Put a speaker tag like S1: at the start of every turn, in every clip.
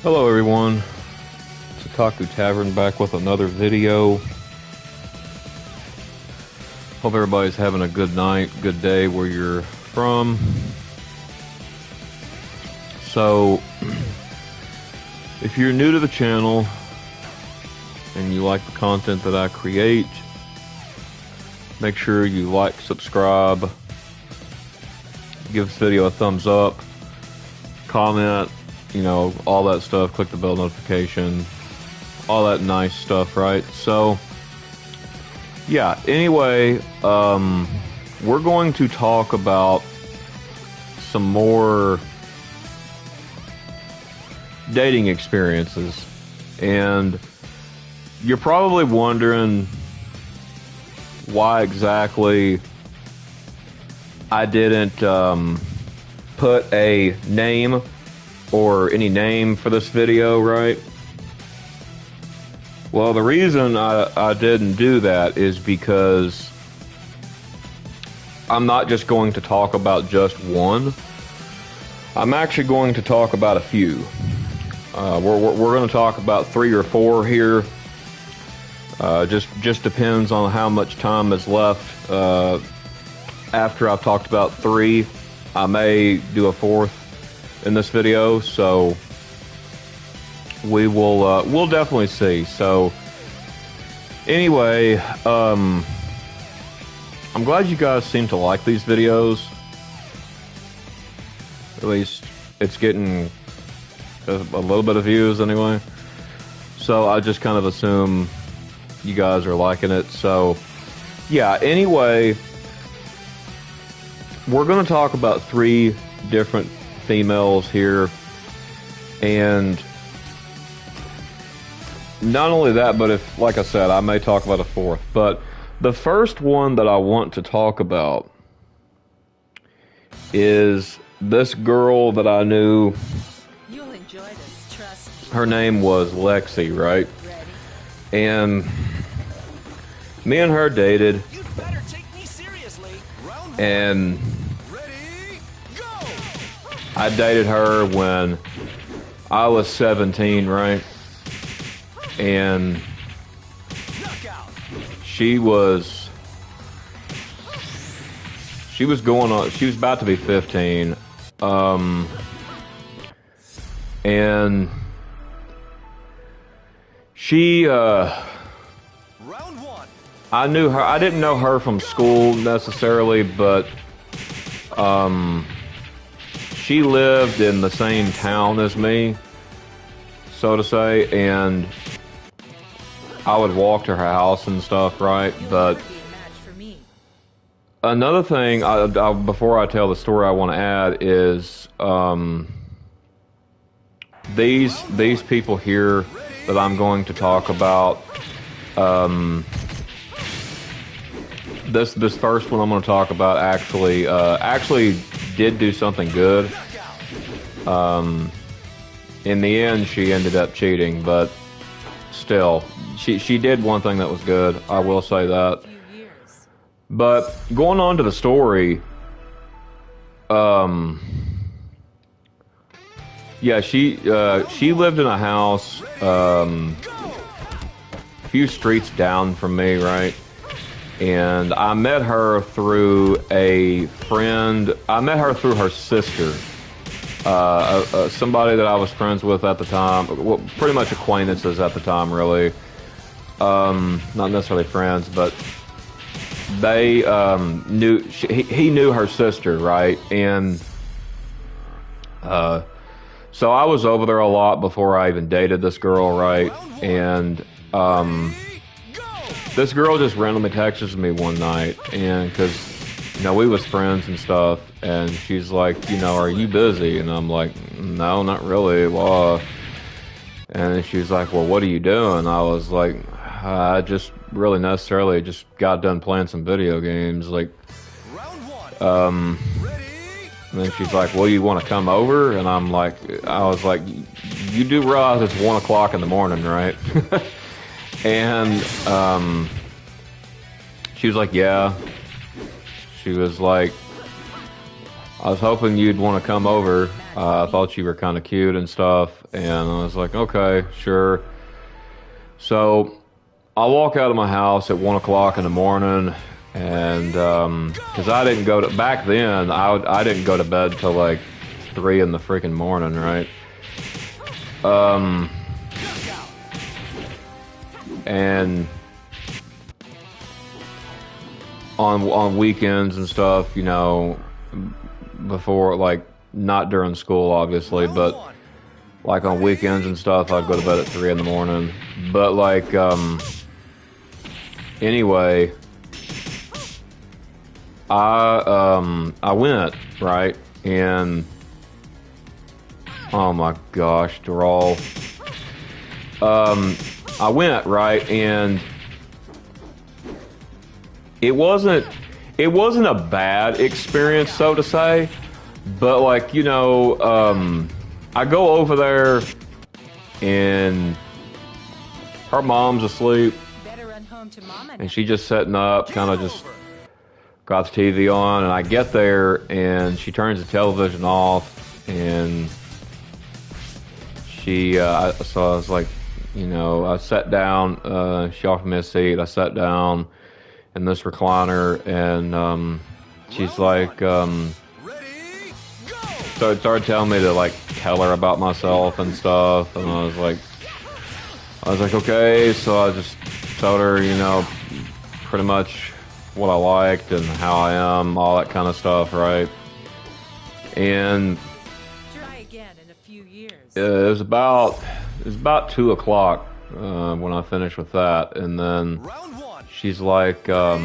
S1: Hello everyone, it's Otaku Tavern back with another video. Hope everybody's having a good night, good day where you're from. So, if you're new to the channel and you like the content that I create, make sure you like, subscribe, give this video a thumbs up, comment, you know, all that stuff, click the bell notification, all that nice stuff, right? So, yeah, anyway, we're going to talk about some more dating experiences. And you're probably wondering why exactly I didn't put a name or any name for this video, right? Well, the reason I didn't do that is because I'm not just going to talk about just one. I'm actually going to talk about a few. We're going to talk about 3 or 4 here. Just depends on how much time is left. After I've talked about 3, I may do a 4th in this video, so we'll definitely see. So anyway, I'm glad you guys seem to like these videos. At least it's getting a little bit of views anyway, so I just kind of assume you guys are liking it. So yeah, anyway, we're going to talk about 3 different females here, and not only that, but if, like I said, I may talk about a 4th, but the first one that I want to talk about is this girl that I knew.
S2: You'll enjoy this, trust me.
S1: Her name was Lexi, right?
S2: Ready?
S1: And me and her dated,
S3: You'd better take me seriously. Round 1.
S1: and
S3: Ready, go!
S1: I dated her when I was 17, right? And
S3: Knockout.
S1: she was going on, she was about to be 15. And she,
S3: Round 1.
S1: I knew her, I didn't know her from school necessarily, but, she lived in the same town as me, so to say, and I would walk to her house and stuff, right? But
S2: Be a match for me.
S1: another thing, before I tell the story, I want to add is these people here that I'm going to talk about. This first one I'm going to talk about actually did do something good. In the end, she ended up cheating, but still, she did one thing that was good. I will say that.
S2: Few years.
S1: But going on to the story, yeah, she lived in a house a few streets down from me, right? And I met her through a friend. I met her through her sister. Somebody that I was friends with at the time, well, pretty much acquaintances at the time, really. Not necessarily friends, but they he knew her sister, right? And so I was over there a lot before I even dated this girl, right? And this girl just randomly texted me one night, and because, you know, we was friends and stuff, and she's like, you know, are you busy? And I'm like, no, not really. Well, and she's like, well, what are you doing? I was like, I just really necessarily just got done playing some video games, like,
S3: Round 1. Ready,
S1: and then she's like, well, you want to come over? And I was like, you do realize it's 1 o'clock in the morning, right? And she was like, yeah. She was like, I was hoping you'd want to come over. I thought you were kind of cute and stuff, and I was like, okay, sure. So I walk out of my house at 1 o'clock in the morning, and because I didn't go to back then, I didn't go to bed till like 3 in the freaking morning, right? And on weekends and stuff, you know, before, like, not during school obviously, but like on weekends and stuff, I'd go to bed at 3 in the morning. But like anyway, I went, right, and oh my gosh, Daryl. I went, right, and it wasn't a bad experience, so to say, but like, you know, I go over there and her mom's asleep
S2: Better run home to Mama
S1: and she just setting up, kind of just got the TV on, and I get there and she turns the television off, and so I was like, you know, I sat down, she offered me a seat, I sat down in this recliner, and she's like, so started telling me to like tell her about myself and stuff, and I was like, okay, so I just told her, you know, pretty much what I liked and how I am, all that kind of stuff, right? And
S2: Try again in a few years.
S1: it was about 2 o'clock when I finished with that, and then she's like, do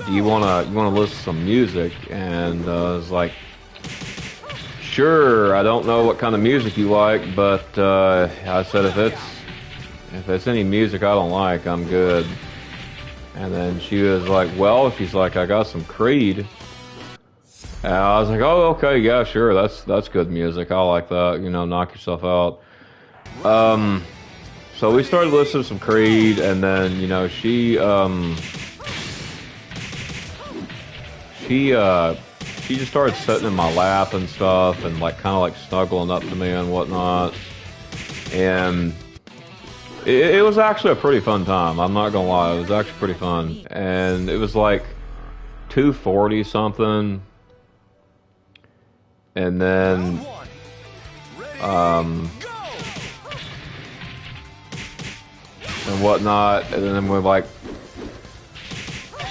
S1: you wanna listen to some music? And I was like, sure. I don't know what kind of music you like, but I said, if it's any music I don't like, I'm good. And then she was like, well, she's like, I got some Creed. And I was like, oh, okay, yeah, sure, that's good music. I like that, you know, knock yourself out. So we started listening to some Creed, and then, you know, she just started sitting in my lap and stuff, and like kind of like snuggling up to me and whatnot. And it was actually a pretty fun time. I'm not gonna lie, it was actually pretty fun. And it was like 2:40 something, and then and whatnot, and then we like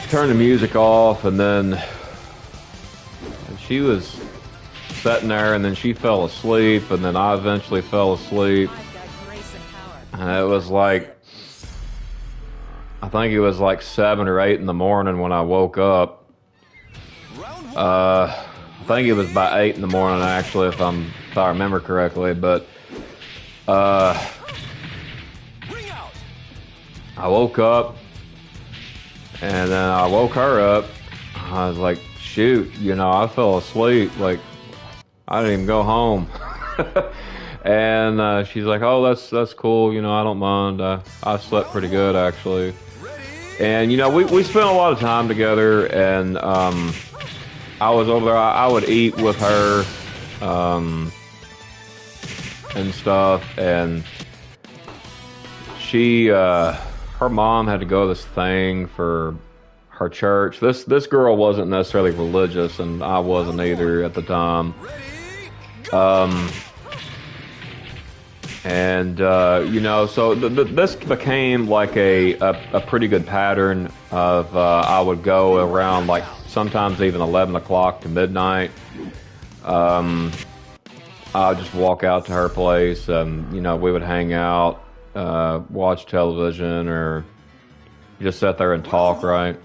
S1: turned the music off, and then she was sitting there, and then she fell asleep, and then I eventually fell asleep.
S2: I've got grace and power.
S1: And it was like, I think it was like 7 or 8 in the morning when I woke up. I think it was about 8 in the morning actually, if I remember correctly. But I woke up, and then I woke her up. I was like, shoot, you know, I fell asleep. Like, I didn't even go home. And she's like, oh, that's cool. You know, I don't mind. I slept pretty good, actually. And, you know, we spent a lot of time together, and I was over there. I would eat with her and stuff. And her mom had to go to this thing for her church. This girl wasn't necessarily religious, and I wasn't either at the time. And you know, so this became like a pretty good pattern of I would go around like sometimes even 11 o'clock to midnight. I would just walk out to her place, and you know, we would hang out, watch television, or just sit there and talk, right?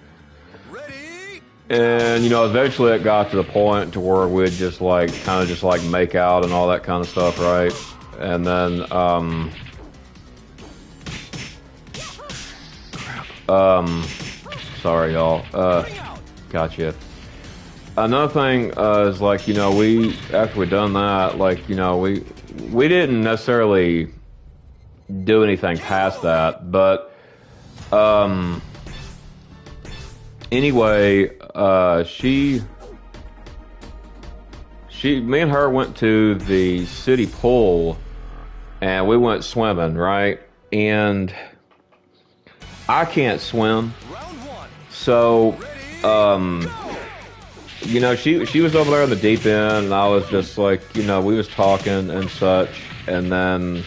S1: And you know, eventually it got to the point to where we'd just like kind of just like make out and all that kind of stuff, right? And then sorry y'all, gotcha. Another thing is like, you know, after we done that, like, you know, we didn't necessarily do anything past that, but anyway, she me and her went to the city pool, and we went swimming, right? And I can't swim,
S3: Round one.
S1: so you know, she was over there in the deep end, and I was just like, you know, we was talking and such, and then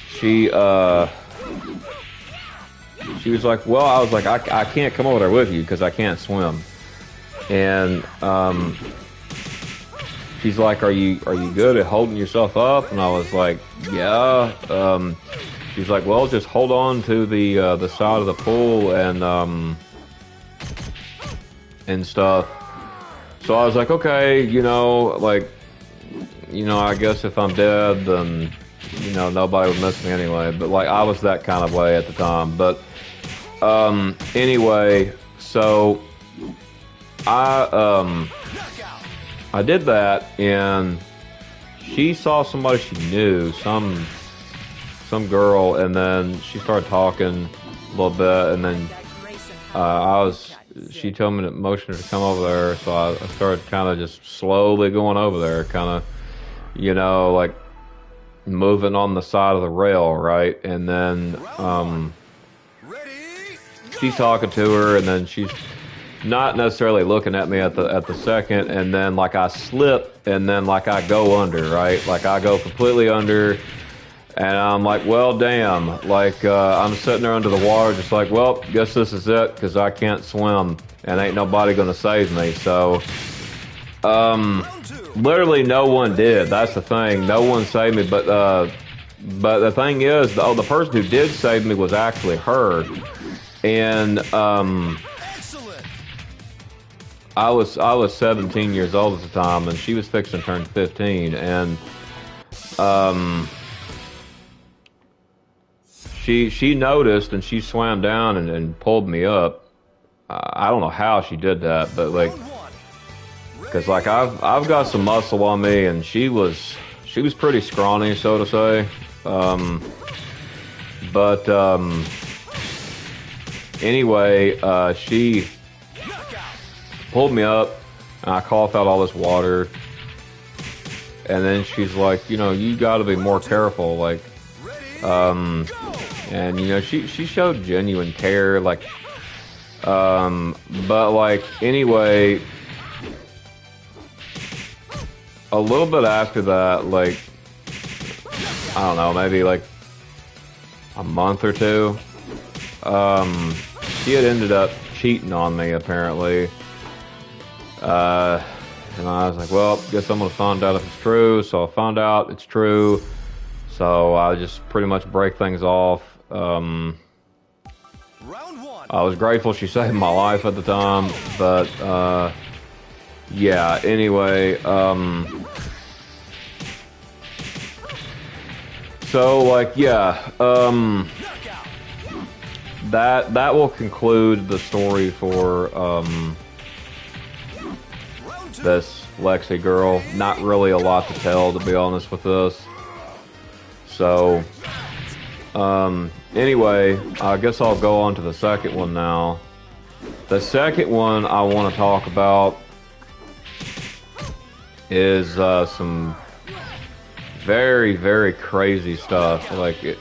S1: she was like, well, I was like, I can't come over there with you because I can't swim, and she's like, are you good at holding yourself up? And I was like, yeah. She's like, well, just hold on to the side of the pool and stuff. So I was like, okay, you know, like, you know, I guess if I'm dead, then, you know, nobody would miss me anyway. But like, I was that kind of way at the time. But anyway, so I did that, and she saw somebody she knew, some girl, and then she started talking a little bit, and then she told me to motion her to come over there, so I started kind of just slowly going over there, kind of, you know, like moving on the side of the rail, right? And then she's talking to her, and then she's not necessarily looking at me at the second, and then like I slip, and then like I go under, right? Like I go completely under. And I'm like, well, damn. Like, I'm sitting there under the water just like, well, guess this is it, because I can't swim, and ain't nobody going to save me. So, literally no one did. That's the thing. No one saved me. But the thing is, the person who did save me was actually her. And I was 17 years old at the time, and she was fixing to turn 15. And She noticed, and she swam down and pulled me up. I don't know how she did that, but like, because like I've got some muscle on me, and she was pretty scrawny, so to say. But anyway, she pulled me up, and I coughed out all this water, and then she's like, you know, you got to be more careful, like. And you know, she showed genuine care, like, but like, anyway, a little bit after that, like, I don't know, maybe like a month or two, she had ended up cheating on me, apparently, and I was like, well, guess I'm gonna find out if it's true. So I found out it's true, so I just pretty much break things off.
S3: Round one.
S1: I was grateful she saved my life at the time, but yeah, anyway, so like, yeah, that will conclude the story for this Lexi girl. Not really a lot to tell, to be honest with this. So anyway, I guess I'll go on to the second one now. The second one I want to talk about is some very, very crazy stuff. Like,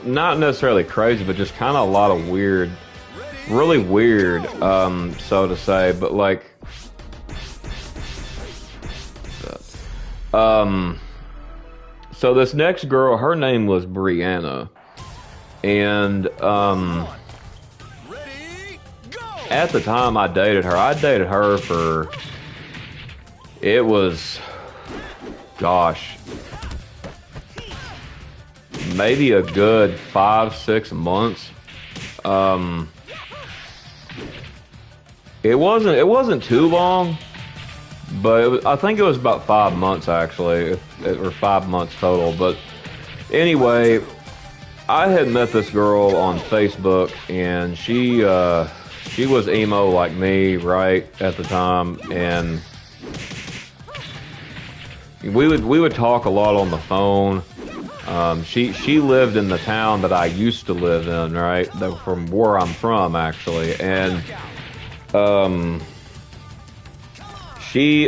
S1: not necessarily crazy, but just kind of a lot of weird, really weird, so to say. But like, so this next girl, her name was Brianna, and at the time I dated her for, it was, gosh, maybe a good 5-6 months. It wasn't too long, but I think it was about 5 months actually, or 5 months total. But anyway, I had met this girl on Facebook, and she was emo like me, right, at the time, and we would talk a lot on the phone. She lived in the town that I used to live in, right, from where I'm from actually, and she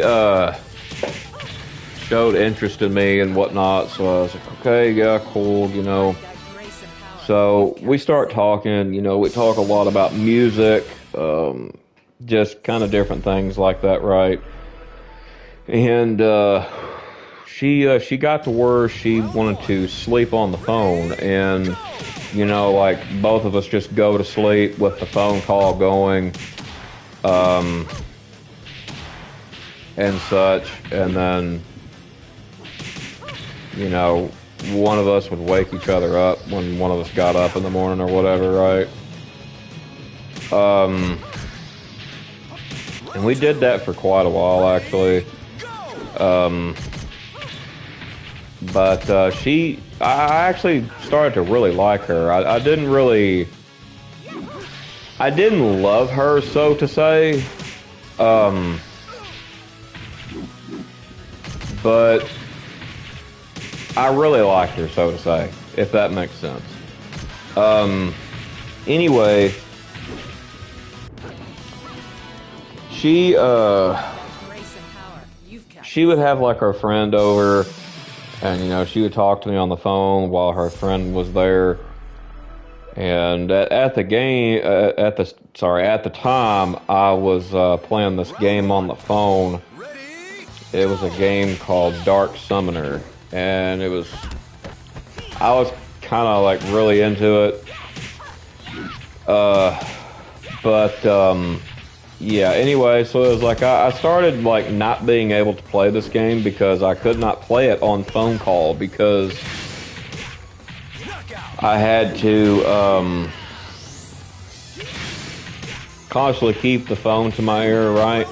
S1: showed interest in me and whatnot, so I was like, okay, yeah, cool, you know. So we start talking, you know, we talk a lot about music, just kind of different things like that, right? And she got to where she wanted to sleep on the phone, and you know, like both of us just go to sleep with the phone call going, and such, and then you know, one of us would wake each other up when one of us got up in the morning or whatever, right? And we did that for quite a while, actually. But I actually started to really like her. I didn't love her, so to say. But I really liked her, so to say, if that makes sense. Anyway, she would have like her friend over, and you know, she would talk to me on the phone while her friend was there. And at the time, I was playing this game on the phone. It was a game called Dark Summoner, and I was kind of like really into it. Yeah, anyway, so it was like I started like not being able to play this game because I could not play it on phone call because I had to constantly keep the phone to my ear, right?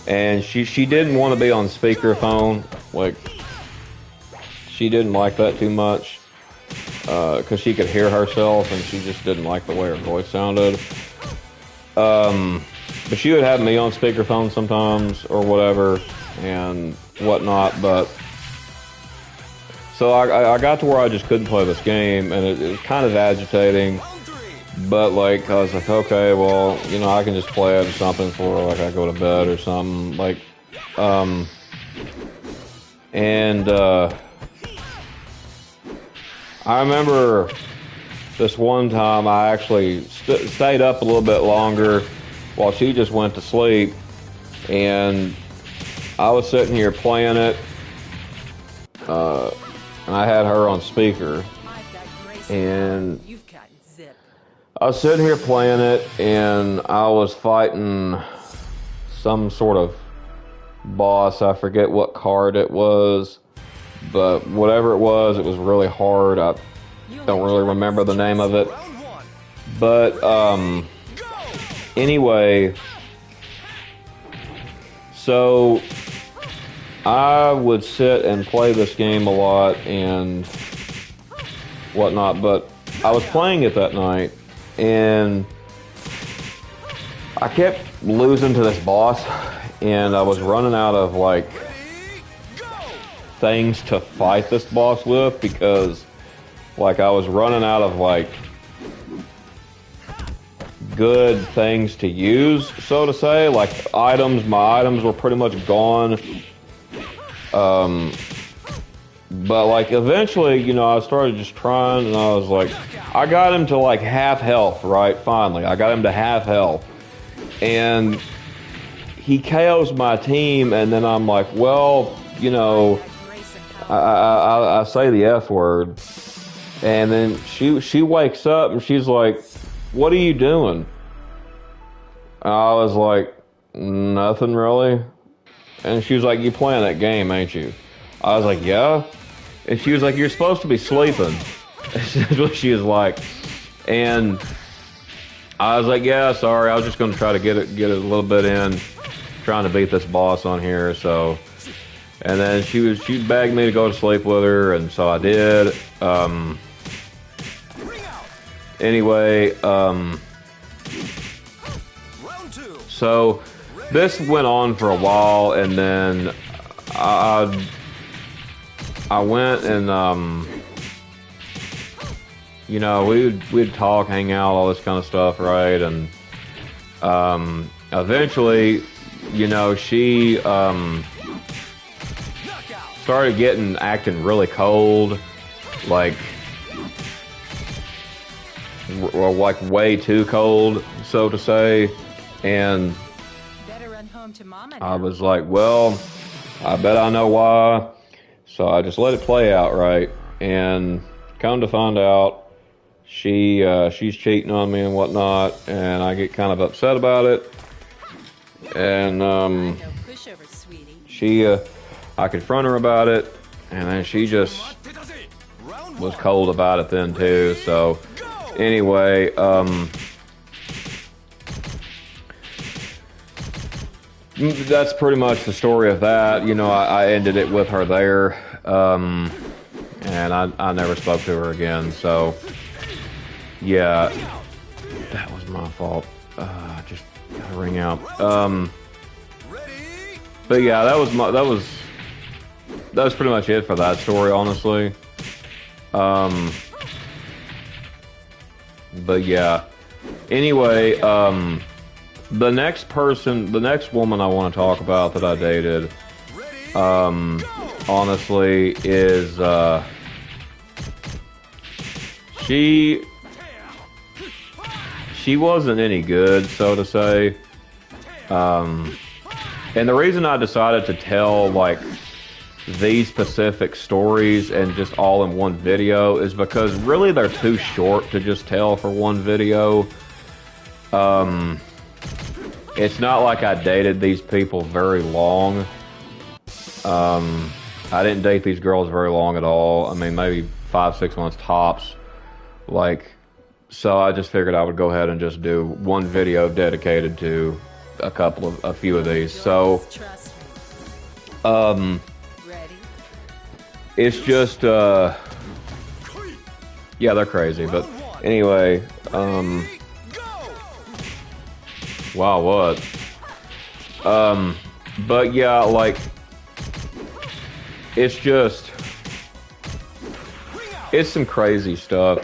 S1: And she didn't want to be on speakerphone, like she didn't like that too much because she could hear herself and she just didn't like the way her voice sounded. But she would have me on speakerphone sometimes or whatever and whatnot. But so I got to where I just couldn't play this game, and it was kind of agitating. But like I was like, okay, well, you know, I can just play it or something before like I go to bed or something. Like, and I remember this one time I actually stayed up a little bit longer while she just went to sleep, and I was sitting here playing it, and I had her on speaker, and I was sitting here playing it, and I was fighting some sort of boss. I forget what card it was, but whatever it was really hard. I don't really remember the name of it. But, anyway, so I would sit and play this game a lot and whatnot, but I was playing it that night, and I kept losing to this boss, and I was running out of, like, things to fight this boss with because, like, I was running out of, like, good things to use, so to say. Like, my items were pretty much gone. But, like, eventually, you know, I started just trying, and I was like, I got him to, like, half health, right? Finally, I got him to half health. And he KOs my team, and then I'm like, well, you know, I say the F word. And then she wakes up, and she's like, what are you doing? I was like, nothing really. And she was like, you playing that game, ain't you? I was like, yeah. And she was like, you're supposed to be sleeping. That's what she was like. And I was like, yeah, sorry. I was just going to try to get a little bit in, trying to beat this boss on here. So, and then she begged me to go to sleep with her, and so I did. Anyway, so this went on for a while, and then I went and you know, we'd talk, hang out, all this kind of stuff, right? And eventually you know, she started acting really cold, like way too cold, so to say. And
S2: Better run home to Mama
S1: I
S2: now.
S1: was like, well, I bet I know why. So I just let it play out, right? And come to find out, she's cheating on me and whatnot, and I get kind of upset about it. And
S2: No pushover, sweetie.
S1: I confront her about it, and then she just was cold about it then too. So anyway, that's pretty much the story of that. You know, I ended it with her there, and I never spoke to her again. So yeah, that was my fault. Just gotta ring out. But yeah, that was pretty much it for that story, honestly. But yeah. Anyway, the next woman I want to talk about that I dated, honestly, is she wasn't any good, so to say. And the reason I decided to tell like these specific stories and just all in one video is because really they're too short to just tell for one video. It's not like I dated these people very long. I didn't date these girls very long at all. I mean, maybe 5-6 months tops. Like, so I just figured I would go ahead and just do one video dedicated to a few of these. So,
S2: Ready?
S1: it's just, yeah, they're crazy. But anyway, wow, what? But yeah, like, it's some crazy stuff.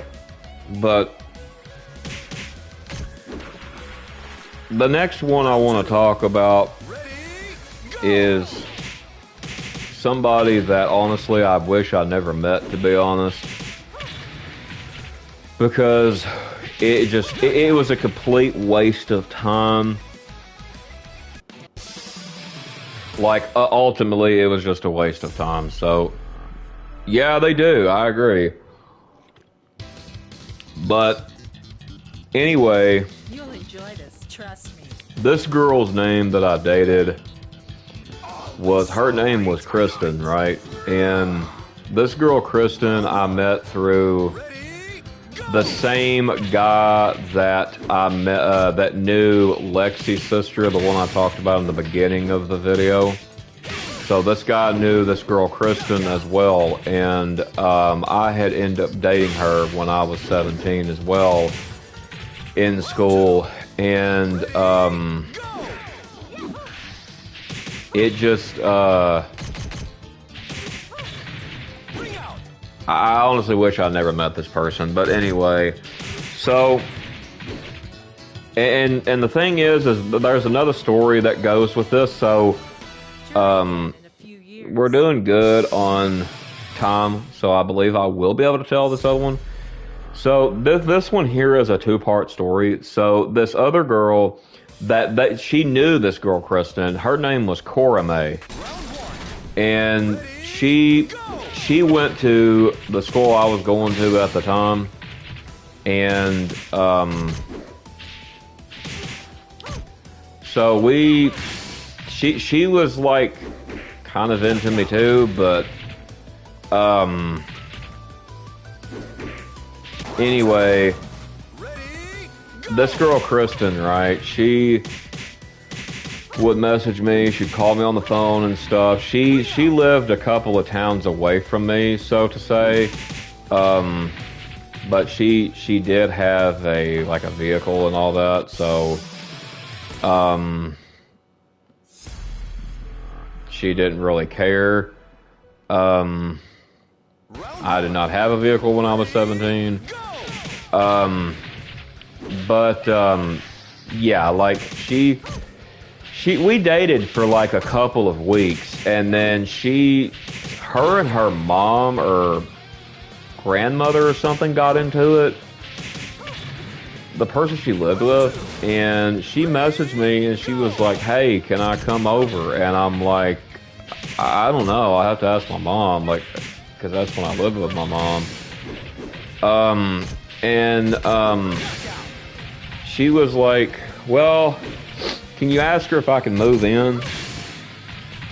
S1: But the next one I want to talk about is somebody that honestly I wish I never met, to be honest, because it was a complete waste of time. Like, ultimately, it was just a waste of time. So, yeah, they do. I agree. But anyway,
S2: You'll enjoy this, trust me.
S1: this girl's name that I dated her name was Kristen, right? And this girl, Kristen, I met through the same guy that I met, that knew Lexi's sister, the one I talked about in the beginning of the video. So this guy knew this girl, Kristen, as well, and I had ended up dating her when I was 17 as well in school, and it just, I honestly wish I never met this person, but anyway, so, and the thing is there's another story that goes with this, so, we're doing good on time, so I believe I will be able to tell this other one. So this one here is a two-part story. So this other girl, that she knew this girl, Kristen, her name was Cora May. And she went to the school I was going to at the time. And so she was like kind of into me too, but anyway, this girl Kristen, right, she would message me, she'd call me on the phone and stuff. She lived a couple of towns away from me, so to say, but she did have a vehicle and all that, so she didn't really care. I did not have a vehicle when I was 17. But yeah, like she we dated for like a couple of weeks, and then her and her mom or grandmother or something got into it. The person she lived with, and she messaged me and she was like, "Hey, can I come over?" And I'm like, I don't know. I have to ask my mom, like, because that's when I lived with my mom. She was like, "Well, can you ask her if I can move in?"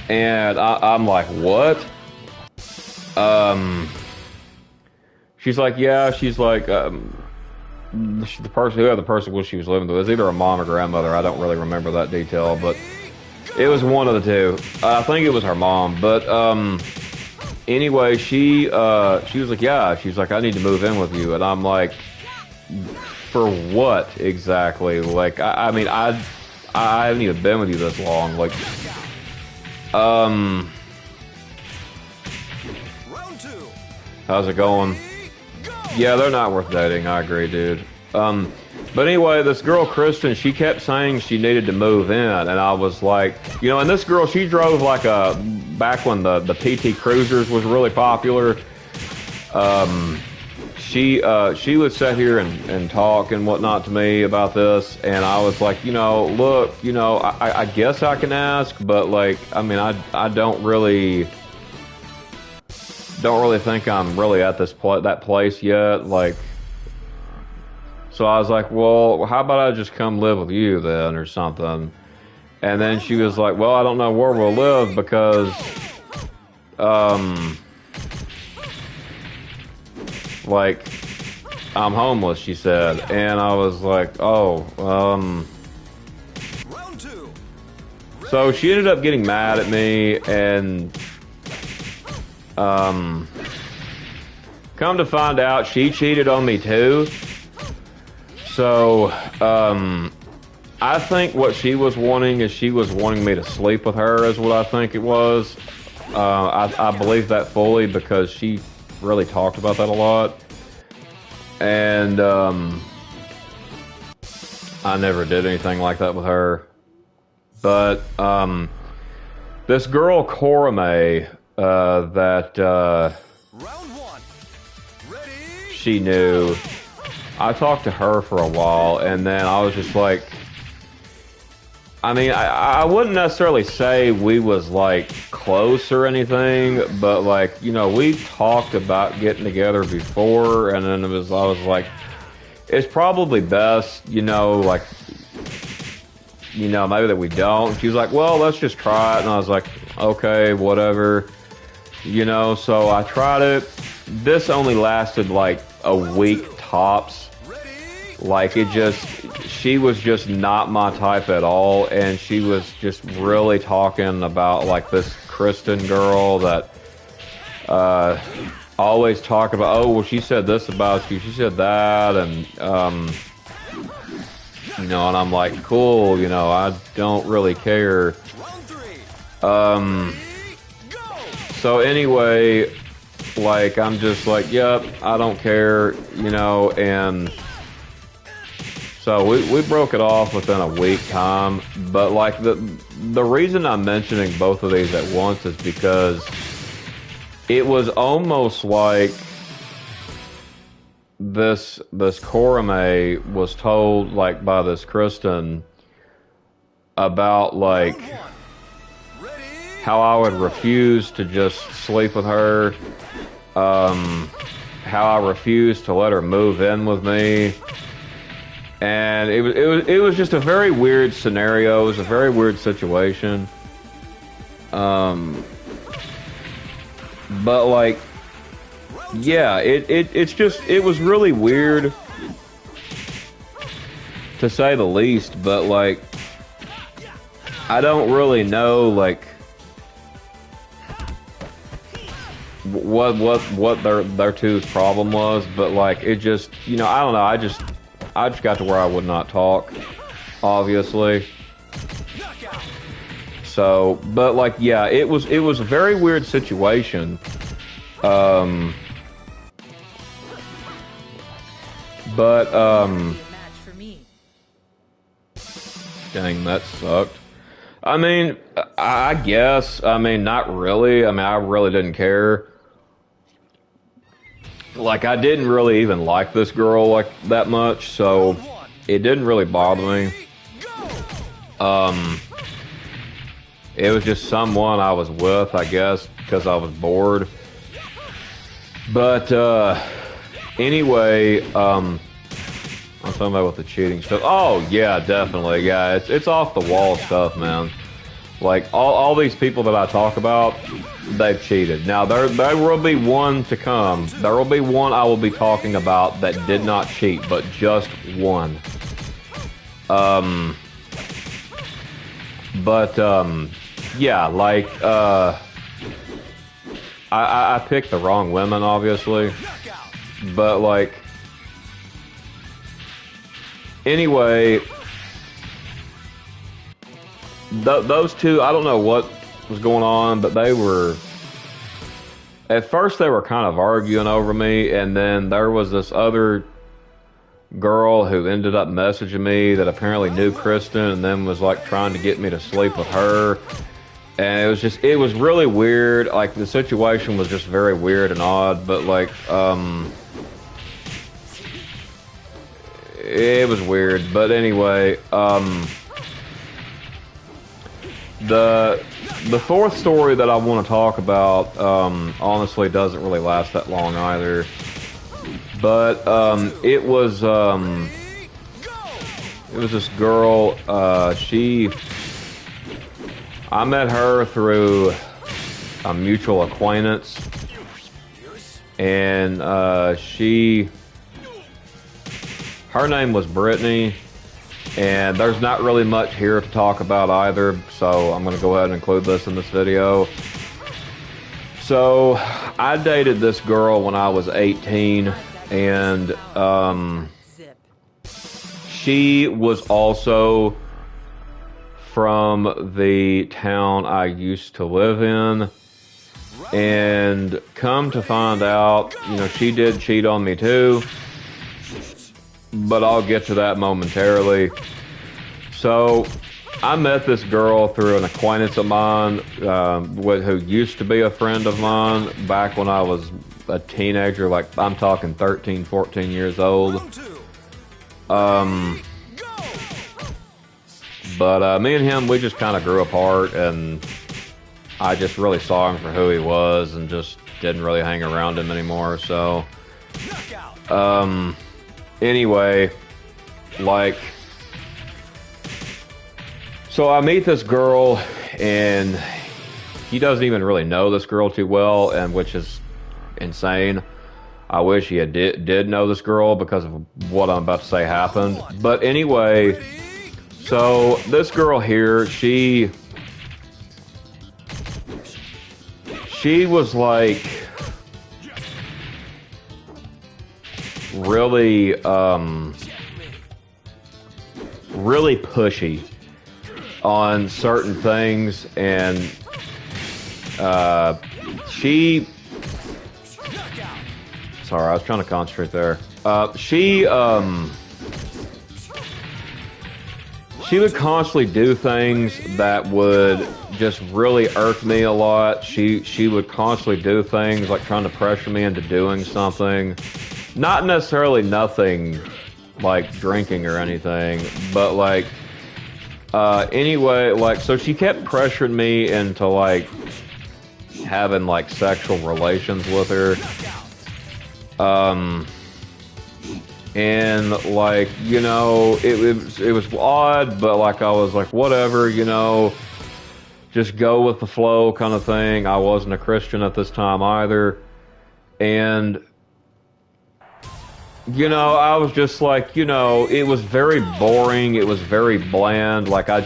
S1: And I'm like, "What?" She's like, "Yeah." She's like, whoever the person was she was living with, it was either a mom or grandmother. I don't really remember that detail, but it was one of the two. I think it was her mom. But anyway, she was like, "Yeah." She's like, "I need to move in with you," and I'm like, "For what exactly?" Like, I mean, I haven't even been with you this long. Like, how's it going? Yeah, they're not worth dating. I agree, dude. But anyway, this girl, Kristen, she kept saying she needed to move in, and I was like, you know, and this girl, she drove like back when the PT Cruisers was really popular. She would sit here and talk and whatnot to me about this, and I was like, you know, look, you know, I guess I can ask, but like, I mean, I don't really think I'm really at that place yet, like. So I was like, well, how about I just come live with you then or something? And then she was like, well, I don't know where we'll live because, like, I'm homeless, she said. And I was like, oh, So she ended up getting mad at me and, come to find out, she cheated on me too. So, I think what she was wanting is she was wanting me to sleep with her is what I think it was. I believe that fully because she really talked about that a lot. And, I never did anything like that with her. But, this girl, Korame, that,
S3: Round one. Ready?
S1: she knew. I talked to her for a while, and then I was just like, I mean, I wouldn't necessarily say we was like close or anything, but like, you know, we talked about getting together before, and then I was like, it's probably best, you know, like, you know, maybe that we don't. She was like, well, let's just try it, and I was like, okay, whatever, you know. So I tried it. This only lasted like a week tops. Like, she was just not my type at all, and she was just really talking about, like, this Kristen girl that, always talk about, oh, well, she said this about you, she said that, and, you know, and I'm like, cool, you know, I don't really care. So anyway, like, I'm just like, yep, I don't care, you know, and so we broke it off within a week time, but like the reason I'm mentioning both of these at once is because it was almost like this Korame was told, like, by this Kristen about like how I would refuse to just sleep with her, how I refused to let her move in with me. And it was just a very weird scenario. It was a very weird situation. But like, yeah, it was really weird to say the least. But like, I don't really know like what their two's problem was. But like, it just, you know, I don't know. I just got to where I would not talk, obviously. So, but like, yeah, it was a very weird situation. But dang, that sucked. I mean, I guess. I mean, not really. I mean, I really didn't care. Like, I didn't really even like this girl like that much, so it didn't really bother me. It was just someone I was with, I guess, because I was bored. But anyway, I'm talking about with the cheating stuff. Oh yeah, definitely, yeah. It's off the wall stuff, man. Like all these people that I talk about, they've cheated. Now there will be one to come. There will be one I will be talking about that did not cheat, but just one. Yeah, like I picked the wrong women, obviously, but like anyway. Those two, I don't know what was going on, but they were... At first, they were kind of arguing over me, and then there was this other girl who ended up messaging me that apparently knew Kristen, and then was, like, trying to get me to sleep with her. And it was really weird. Like, the situation was just very weird and odd, but, like, it was weird. But anyway, The fourth story that I want to talk about, honestly, doesn't really last that long either. But it was this girl. I met her through a mutual acquaintance, and her name was Brittany. And there's not really much here to talk about either, so I'm going to go ahead and include this in this video. So, I dated this girl when I was 18, and she was also from the town I used to live in. And come to find out, you know, she did cheat on me too. But I'll get to that momentarily. So, I met this girl through an acquaintance of mine who used to be a friend of mine back when I was a teenager, like I'm talking 13, 14 years old. But me and him, we just kind of grew apart, and I just really saw him for who he was and just didn't really hang around him anymore, so... Anyway, like, so I meet this girl, and he doesn't even really know this girl too well, and which is insane. I wish he did know this girl because of what I'm about to say happened. But anyway, so this girl here, she was like really pushy on certain things, and sorry, I was trying to concentrate there. She would constantly do things that would just really irk me a lot. She would constantly do things like trying to pressure me into doing something. Not necessarily nothing like drinking or anything, but like, anyway, like, so she kept pressuring me into like having like sexual relations with her. And like, you know, it was odd, but like I was like, whatever, you know, just go with the flow kind of thing. I wasn't a Christian at this time either. And you know, I was just like, you know, it was very boring. It was very bland. Like, I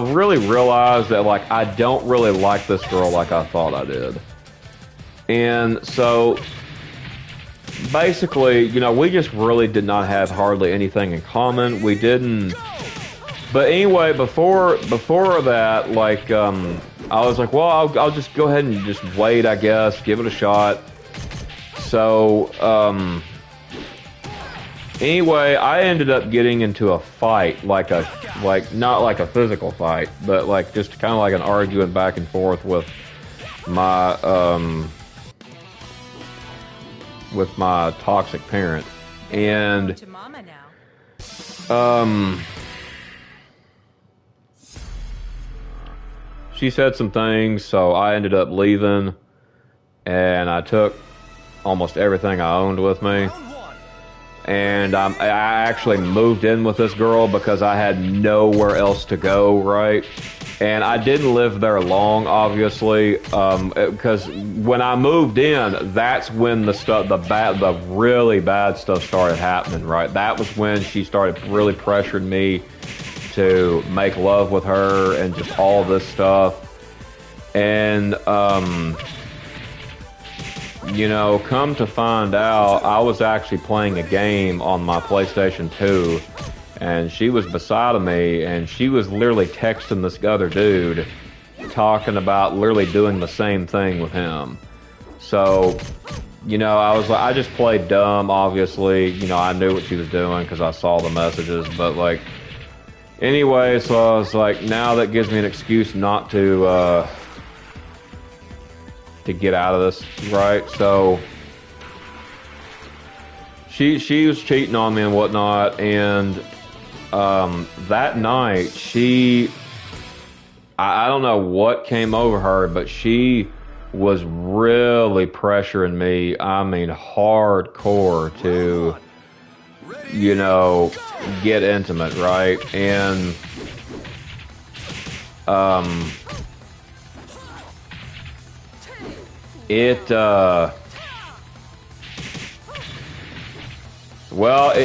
S1: really realized that, like, I don't really like this girl like I thought I did. And so, basically, you know, we just really did not have hardly anything in common. We didn't. But anyway, before that, like, I was like, well, I'll just go ahead and just wait, I guess, give it a shot. So, Anyway, I ended up getting into a fight, not like a physical fight, but like just kind of like an arguing back and forth my with my toxic parent, and
S2: To mama now.
S1: she said some things, so I ended up leaving, and I took almost everything I owned with me. And I actually moved in with this girl because I had nowhere else to go, right? And I didn't live there long, obviously, because when I moved in, that's when the really bad stuff started happening, right? That was when she started really pressuring me to make love with her and just all this stuff. And, you know, come to find out, I was actually playing a game on my PlayStation 2, and she was beside of me, and she was literally texting this other dude, talking about literally doing the same thing with him. So, you know, I just played dumb, obviously. You know, I knew what she was doing because I saw the messages, but like, anyway, so I was like, now that gives me an excuse not to get out of this, right? So she was cheating on me and whatnot, and that night I don't know what came over her, but she was really pressuring me, I mean hardcore, to, you know, get intimate, right? And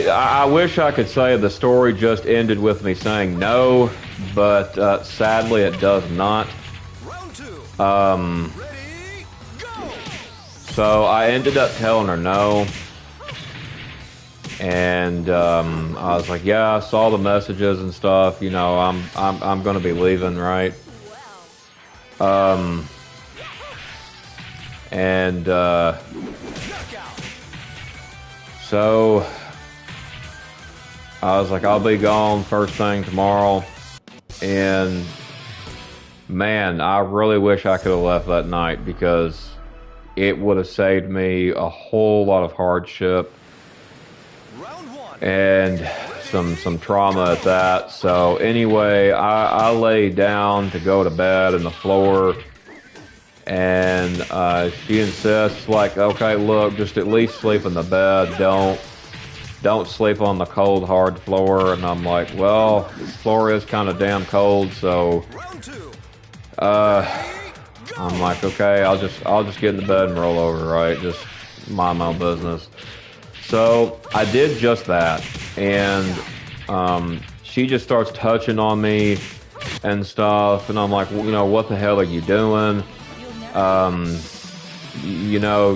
S1: I wish I could say the story just ended with me saying no, but sadly it does not. So I ended up telling her no, and I was like, yeah, I saw the messages and stuff. You know, I'm gonna be leaving, right? And so I was like, I'll be gone first thing tomorrow. And man, I really wish I could have left that night, because it would have saved me a whole lot of hardship and some trauma at that. So anyway, I laid down to go to bed on the floor, and she insists, like, okay, look, just at least sleep in the bed. Don't sleep on the cold, hard floor. And I'm like, well, this floor is kind of damn cold, so I'm like, okay, I'll just get in the bed and roll over, right? Just mind my own business. So I did just that, and she just starts touching on me and stuff, and I'm like, well, you know, what the hell are you doing? You know,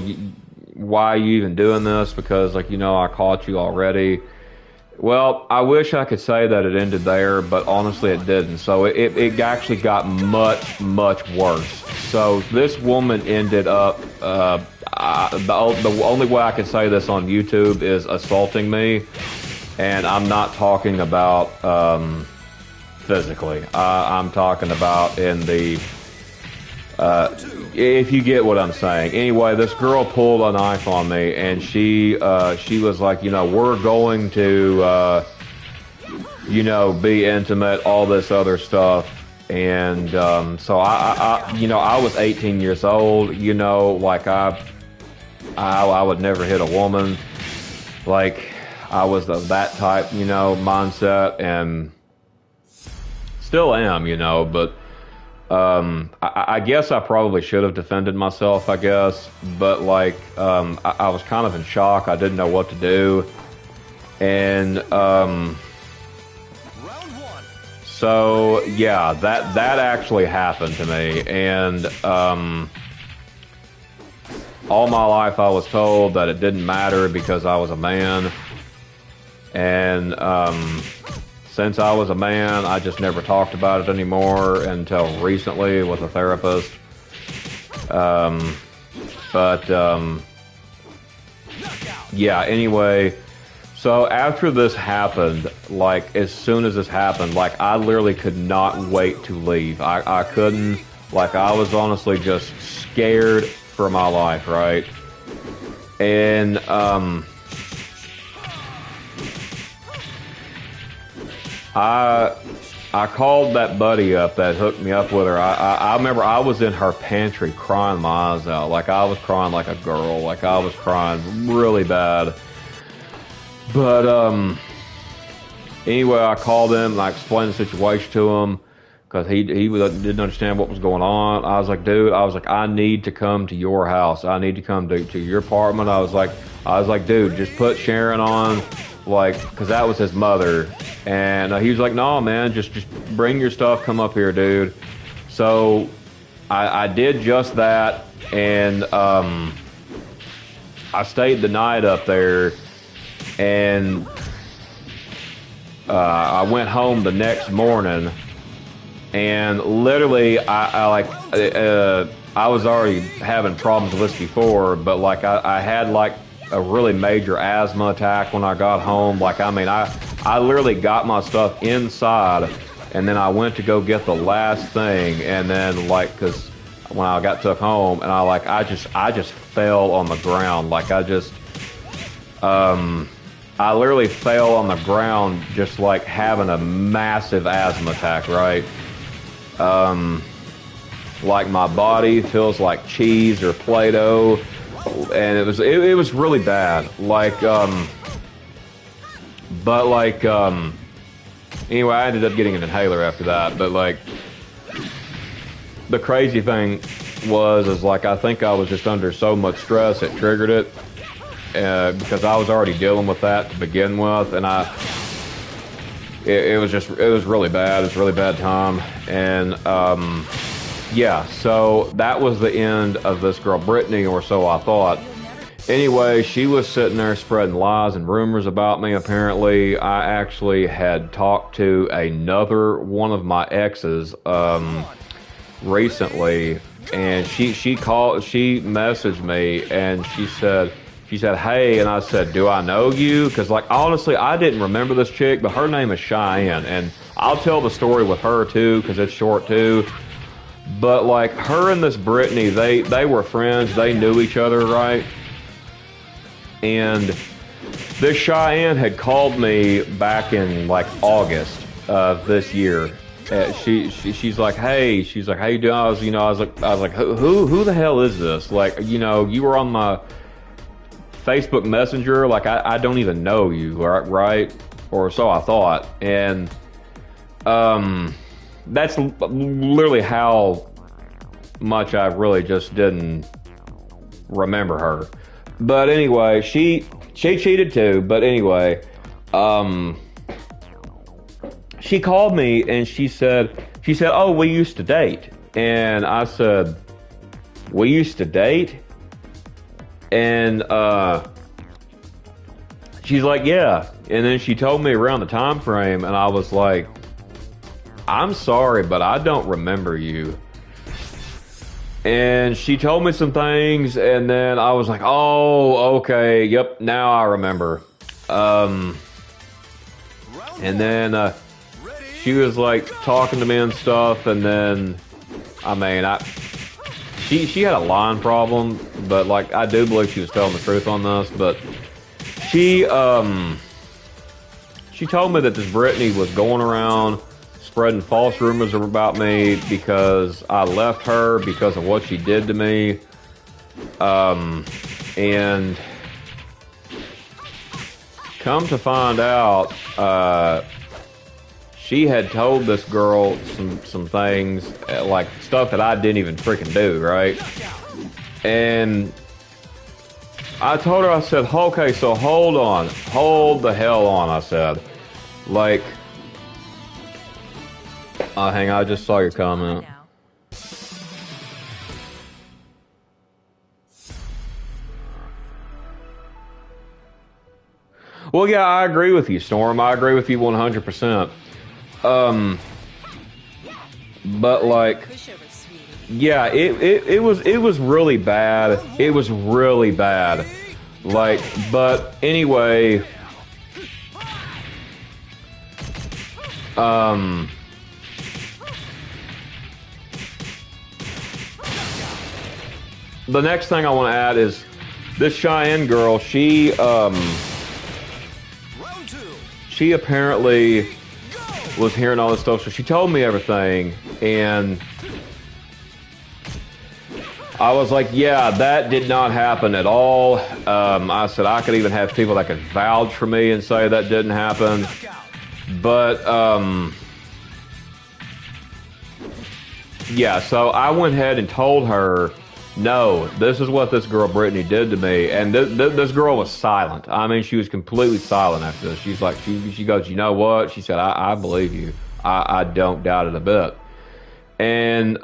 S1: why are you even doing this? Because, like, you know, I caught you already. Well, I wish I could say that it ended there, but honestly it didn't. So it actually got much, much worse. So this woman ended up, the only way I can say this on YouTube is assaulting me. And I'm not talking about physically. I'm talking about in the... if you get what I'm saying. Anyway, this girl pulled a knife on me, and she was like, you know, we're going to, you know, be intimate, all this other stuff. And so I you know, I was 18 years old, you know, like I would never hit a woman. Like, I was of that type, you know, mindset, and still am, you know, but I guess I probably should have defended myself, I guess, but like, I was kind of in shock. I didn't know what to do. And, so yeah, that actually happened to me. And, all my life I was told that it didn't matter because I was a man. And, since I was a man, I just never talked about it anymore until recently with a therapist. Yeah, anyway, So after this happened, like as soon as this happened, like I literally could not wait to leave. I couldn't, like I was honestly just scared for my life, right? And I called that buddy up that hooked me up with her. I remember I was in her pantry crying my eyes out. Like I was crying like a girl. Like I was crying really bad. But anyway, I called him and I explained the situation to him because he didn't understand what was going on. I was like, dude, I need to come to your house. I need to come to your apartment. I was like, dude, just put Sharon on, like, because that was his mother. And he was like, no, man, just bring your stuff, come up here, dude. So I did just that, and I stayed the night up there. And I went home the next morning, and literally, I was already having problems with this before, but like I had like a really major asthma attack when I got home. Like I mean, I literally got my stuff inside, and then I went to go get the last thing, and then like because when I got took home, and I just fell on the ground, like I literally fell on the ground just like having a massive asthma attack, right? Like my body feels like cheese or Play-Doh, and it was really bad. Like, but like, anyway, I ended up getting an inhaler after that. But like, the crazy thing is like I think I was just under so much stress it triggered it. Because I was already dealing with that to begin with, and it was really bad. It was a really bad time, and yeah. So that was the end of this girl, Brittany, or so I thought. Anyway, she was sitting there spreading lies and rumors about me. Apparently, I actually had talked to another one of my exes recently, and she messaged me, and she said, hey, and I said, do I know you? Because, like, honestly, I didn't remember this chick, but her name is Cheyenne, and I'll tell the story with her, too, because it's short, too. But, like, her and this Brittany, they were friends. They knew each other, right? And this Cheyenne had called me back in, like, August of this year. She's like, hey, how you doing? I was like, who the hell is this? Like, you were on my Facebook Messenger, like I don't even know you, right? Or so I thought, and that's literally how much I really just didn't remember her. But anyway, she cheated too. But anyway, she called me and she said, oh, we used to date, and I said, we used to date. And she's like, yeah. And then she told me around the time frame, and I was like, I'm sorry, but I don't remember you. And she told me some things, and then I was like, oh, okay, yep, now I remember. And then she was like talking to me and stuff, and then, I mean, She had a lying problem, but like I do believe she was telling the truth on this. But she told me that this Brittany was going around spreading false rumors about me because I left her because of what she did to me. And come to find out, she had told this girl some things, like stuff that I didn't even freaking do, right? And I told her, I said, okay, so hold the hell on, I said. Like, hang on, I just saw your comment. Well, yeah, I agree with you, Storm. I agree with you 100%. But like, yeah, it was really bad. It was really bad. Like, but anyway, The next thing I want to add is this Cheyenne girl. She apparently was hearing all this stuff, so she told me everything, and I was like, yeah, that did not happen at all. I said I could even have people that could vouch for me and say that didn't happen. But, yeah, so I went ahead and told her, no, this is what this girl Brittany did to me. And this girl was silent. I mean, she was completely silent after this. She's like, she goes, you know what? She said, I believe you. I don't doubt it a bit. And,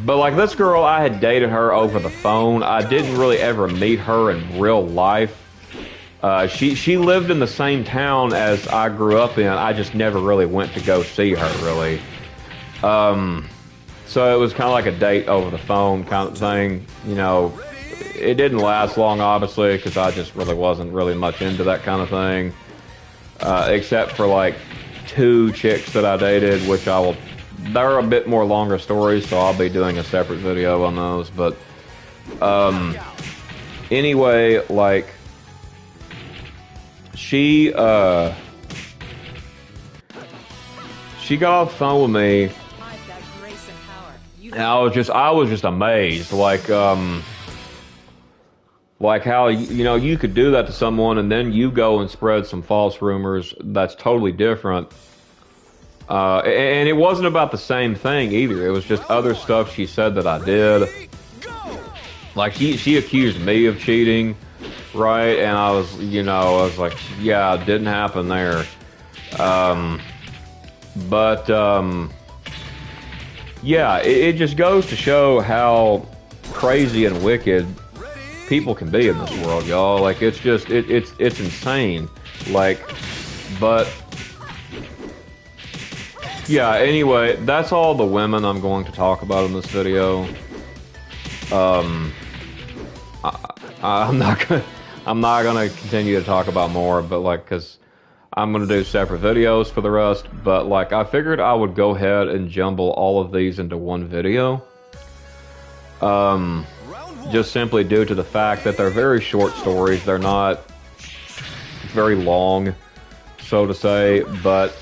S1: but like this girl, I had dated her over the phone. I didn't really ever meet her in real life. She lived in the same town as I grew up in. I just never really went to go see her, really. So it was kind of like a date over the phone kind of thing. You know, it didn't last long, obviously, because I just really wasn't really much into that kind of thing. Except for like 2 chicks that I dated, which they're a bit more longer stories, so I'll be doing a separate video on those. But anyway, like she got off the phone with me, and I was just amazed, like how you could do that to someone, and then you go and spread some false rumors that's totally different. And it wasn't about the same thing either. It was just other stuff she said that I did. Like she accused me of cheating, right? And I was like, yeah, it didn't happen there. Yeah, it just goes to show how crazy and wicked people can be in this world, y'all. Like it's just it's insane. Like, but. Yeah, anyway, that's all the women I'm going to talk about in this video. I'm not gonna continue to talk about more, but like, cause I'm gonna do separate videos for the rest. But like, I figured I would go ahead and jumble all of these into one video. Just simply due to the fact that they're very short stories. They're not very long, so to say, but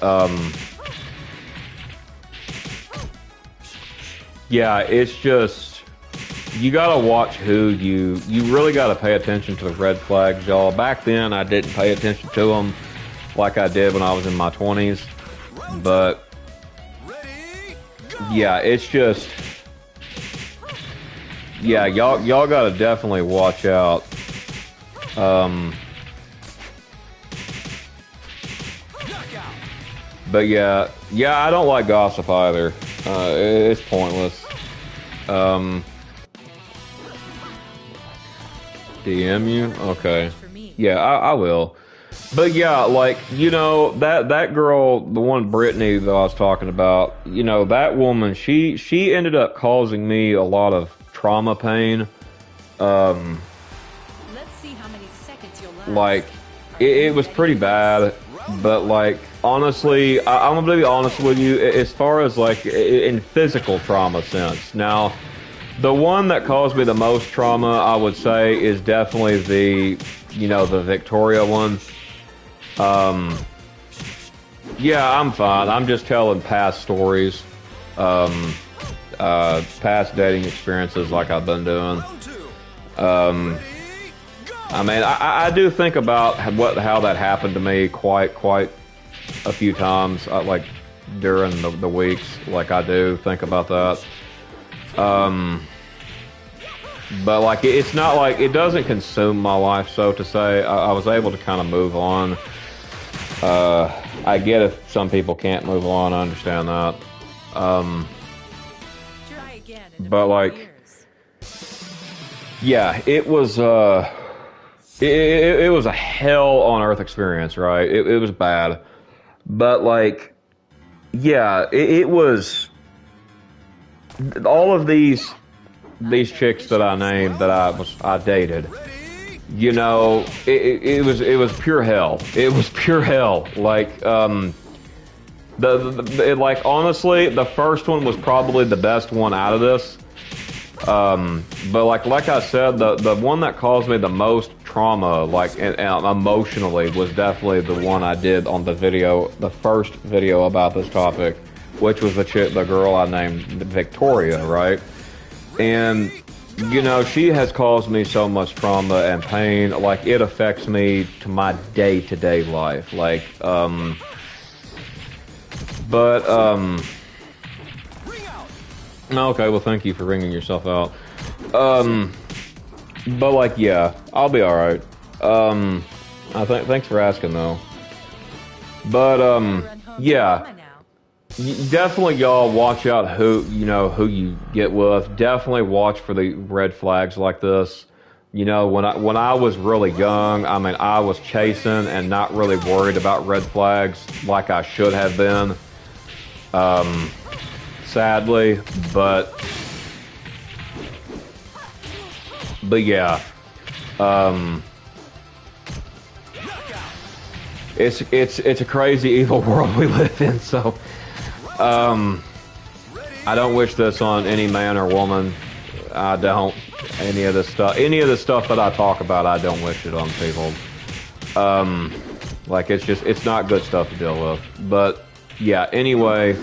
S1: yeah, it's just, you gotta watch who you really gotta pay attention to the red flags, y'all. Back then, I didn't pay attention to them like I did when I was in my 20s. But, yeah, it's just, yeah, y'all gotta definitely watch out. But yeah, I don't like gossip either. It's pointless. DM you? Okay. Yeah, I will. But yeah, like, that girl, the one Brittany that I was talking about, that woman, she ended up causing me a lot of trauma pain.
S2: Let's see how many seconds you'll last.
S1: Like, it was pretty bad, but like, honestly, I'm gonna be honest with you, as far as like in physical trauma sense. Now, the one that caused me the most trauma, I would say, is definitely the Victoria one. Yeah, I'm fine. I'm just telling past stories, past dating experiences like I've been doing. I mean, I do think about how that happened to me quite a few times, like during the weeks. Like, I do think about that. But like, it's not like, it doesn't consume my life, so to say. I was able to kind of move on. I get if some people can't move on, I understand that. But like, yeah, it was it was a hell on earth experience, right? It was bad. But like, yeah, it was, all of these chicks that I named that I dated, you know, it was pure hell. It was pure hell. Like, like honestly, the first one was probably the best one out of this. But like I said, the one that caused me the most trauma, like and emotionally, was definitely the one I did on the first video about this topic, which was the girl I named Victoria, right? And you know, she has caused me so much trauma and pain. Like, it affects me to my day-to-day life. Like, okay, well, thank you for ringing yourself out. But like, yeah, I'll be alright. Thanks for asking, though. But, yeah. Definitely, y'all, watch out who you get with. Definitely watch for the red flags like this. You know, when I was really young, I mean, I was chasing and not really worried about red flags like I should have been. Sadly, but yeah. It's a crazy, evil world we live in, so I don't wish this on any man or woman. I don't. Any of the stuff that I talk about, I don't wish it on people. Like, it's not good stuff to deal with. But yeah, anyway.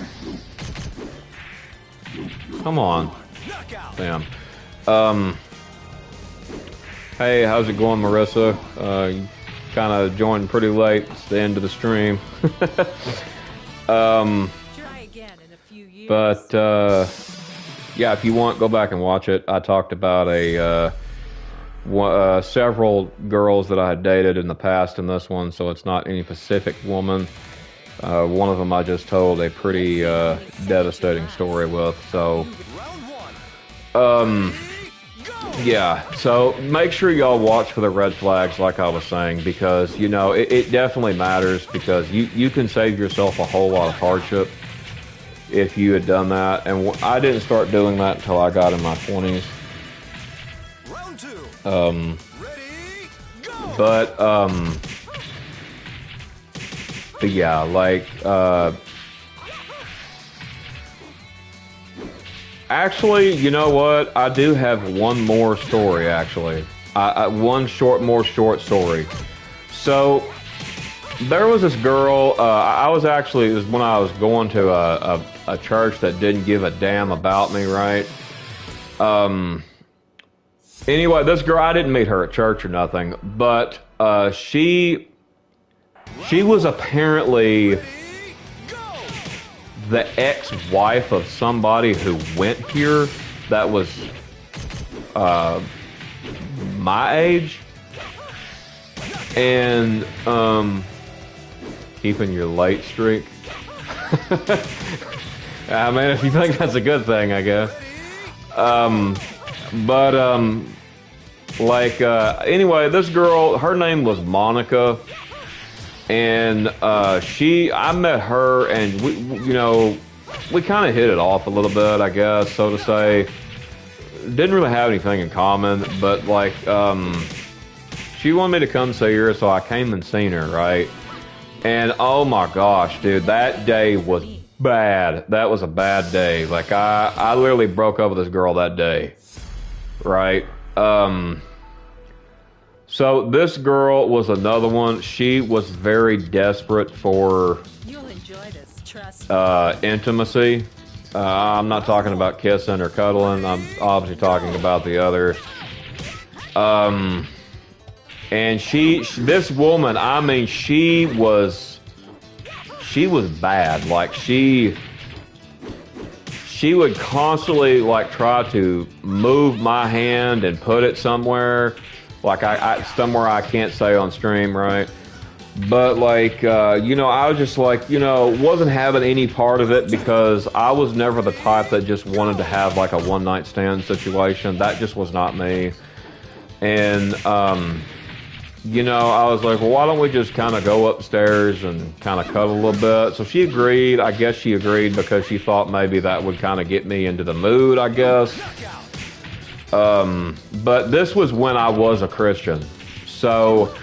S1: Come on. Damn. Hey, how's it going, Marissa? You kind of joined pretty late. It's the end of the stream. But, yeah, if you want, go back and watch it. I talked about several girls that I had dated in the past in this one, so it's not any specific woman. One of them I just told a pretty devastating story with, so... yeah, so make sure y'all watch for the red flags like I was saying, because, you know, it definitely matters, because you can save yourself a whole lot of hardship if you had done that, and I didn't start doing that until I got in my 20s.
S3: Round two. Ready, go.
S1: But yeah, like, actually, you know what? I do have one more story, actually. One more short story. So, there was this girl, it was when I was going to a church that didn't give a damn about me, right? Anyway, this girl, I didn't meet her at church or nothing, but she was apparently the ex-wife of somebody who went here that was my age, and keeping your late streak. I mean, if you think that's a good thing, I guess. Anyway, this girl, her name was Monica, and I met her, and we kind of hit it off a little bit, I guess, so to say. Didn't really have anything in common, but like, she wanted me to come see her, so I came and seen her, right? And oh my gosh, dude, that day was bad. That was a bad day. Like, I literally broke up with this girl that day, right? So this girl was another one. She was very desperate for intimacy. I'm not talking about kissing or cuddling. I'm obviously talking about the other. And this woman, I mean, she was bad. Like, she would constantly, like, try to move my hand and put it somewhere, like somewhere I can't say on stream, right? But like, I was just like, wasn't having any part of it, because I was never the type that just wanted to have like a one night stand situation. That just was not me. And, I was like, well, why don't we just kind of go upstairs and kind of cuddle a little bit? So she agreed. I guess she agreed because she thought maybe that would kind of get me into the mood, I guess. But this was when I was a Christian. So,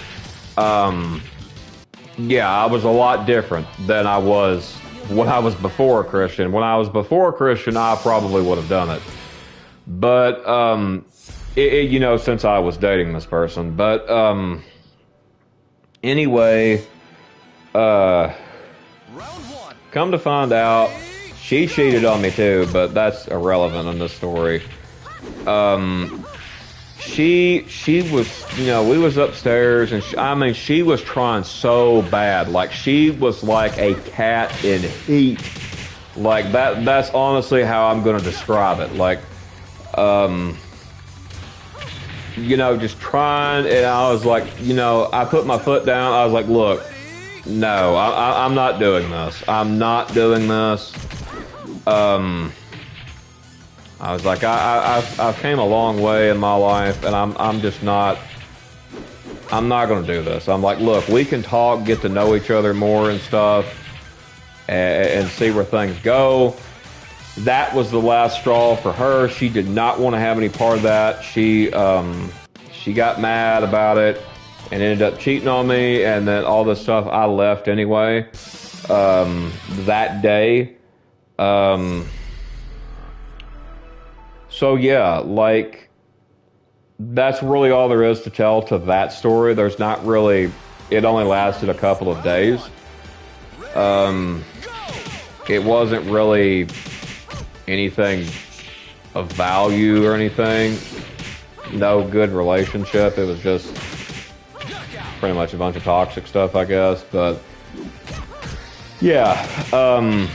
S1: yeah, I was a lot different than I was when I was before a Christian. When I was before a Christian, I probably would have done it. But, you know, since I was dating this person. But, anyway, come to find out, she cheated on me too, but that's irrelevant in this story. She was, you know, we was upstairs, and I mean, she was trying so bad. Like, she was like a cat in heat. Like, that's honestly how I'm going to describe it. Like, you know, just trying, and I was like, you know, I put my foot down. I was like, look, no, I'm not doing this. I'm not doing this. I was like, I've came a long way in my life, and I'm just not, I'm not going to do this. I'm like, look, we can talk, get to know each other more and stuff, and see where things go. That was the last straw for her. She did not want to have any part of that. She got mad about it and ended up cheating on me, and then all this stuff. I left anyway that day. So yeah, like, that's really all there is to tell to that story. There's not really, it only lasted a couple of days. It wasn't really anything of value or anything. No good relationship. It was just pretty much a bunch of toxic stuff, I guess. But yeah,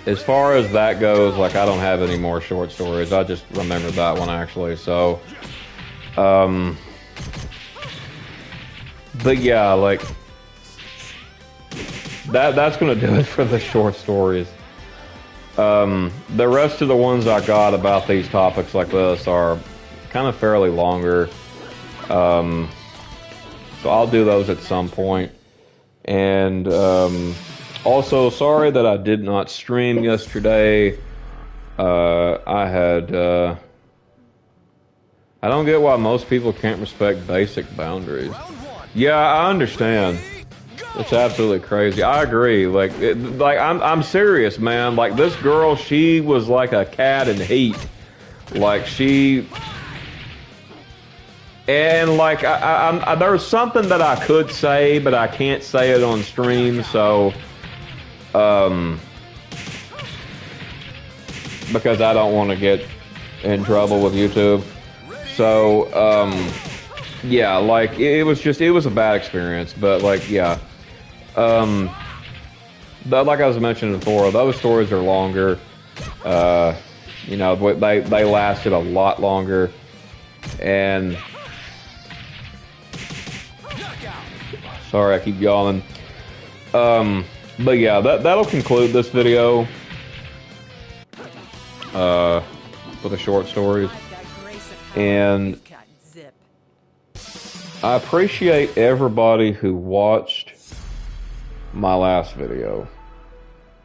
S1: as far as that goes, like, I don't have any more short stories. I just remembered that one, actually. So, but yeah, like, that's gonna do it for the short stories. The rest of the ones I got about these topics like this are kind of fairly longer. So I'll do those at some point. And, also, sorry that I did not stream yesterday. I don't get why most people can't respect basic boundaries. Yeah, I understand. It's absolutely crazy. I agree. Like, I'm serious, man. Like, this girl, she was like a cat in heat. Like, and like, there's something that I could say, but I can't say it on stream, so. Because I don't want to get in trouble with YouTube. So, yeah, like, it was a bad experience, but like, yeah. But like I was mentioning before, those stories are longer. You know, they lasted a lot longer. And, sorry, I keep yawning. But yeah, that'll conclude this video for the short stories. And I appreciate everybody who watched my last video.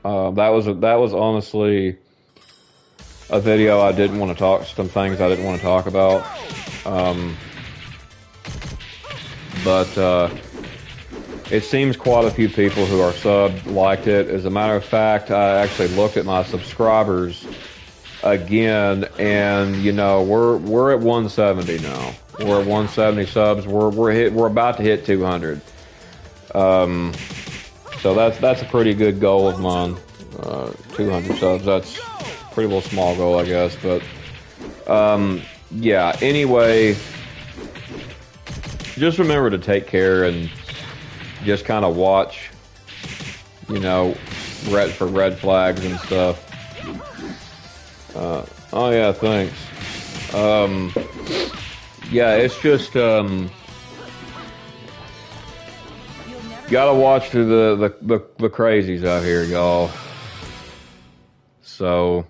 S1: That was honestly a video I didn't want to talk, some things I didn't want to talk about. But it seems quite a few people who are subbed liked it. As a matter of fact, I actually looked at my subscribers again, and you know, we're at 170 now. We're at 170 subs. We're about to hit 200. So that's a pretty good goal of mine. 200 subs. That's a pretty little small goal, I guess. But yeah. Anyway, just remember to take care and just kind of watch, you know, for red flags and stuff. Oh yeah, thanks. Yeah, it's just gotta watch through the crazies out here, y'all. So,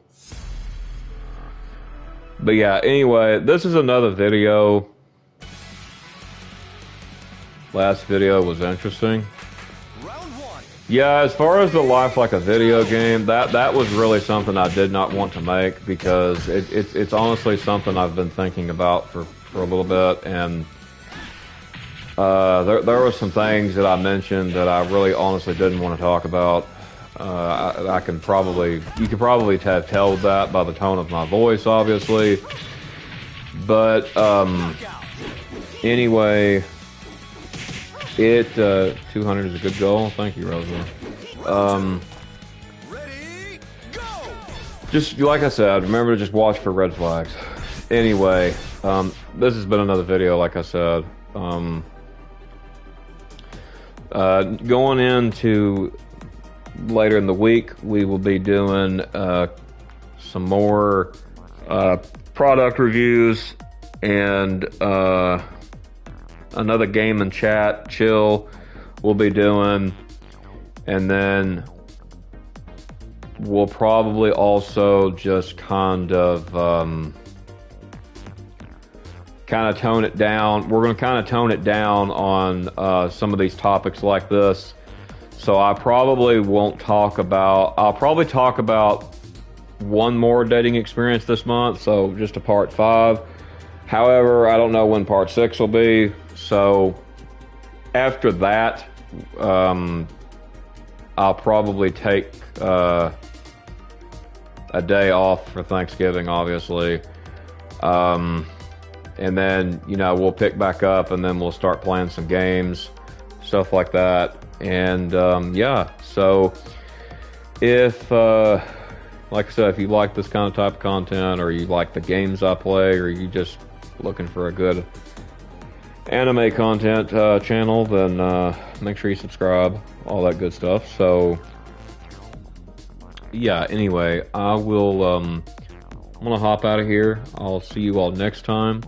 S1: but yeah. Anyway, this is another video. Last video was interesting. Yeah, as far as the life like a video game, that was really something I did not want to make, because it's honestly something I've been thinking about for for a little bit, and there were some things that I mentioned that I really honestly didn't want to talk about. You could probably have tell that by the tone of my voice, obviously. But anyway, 200 is a good goal. Thank you, Rosa. Just like I said, remember to just watch for red flags. Anyway, this has been another video, like I said. Going into later in the week, we will be doing some more product reviews and another game and chat chill we'll be doing, and then we'll probably also just kind of tone it down. We're going to kind of tone it down on some of these topics like this. So I probably won't talk about, I'll probably talk about one more dating experience this month, so just a part 5. However, I don't know when part 6 will be, so after that, I'll probably take a day off for Thanksgiving, obviously. And then, you know, we'll pick back up, and then we'll start playing some games, stuff like that. And yeah, so if like I said, if you like this kind of type of content, or you like the games I play, or you just looking for a good anime content channel, then make sure you subscribe, all that good stuff. So yeah, anyway, I'm gonna hop out of here. I'll see you all next time.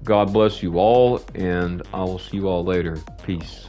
S1: God bless you all, and I will see you all later. Peace.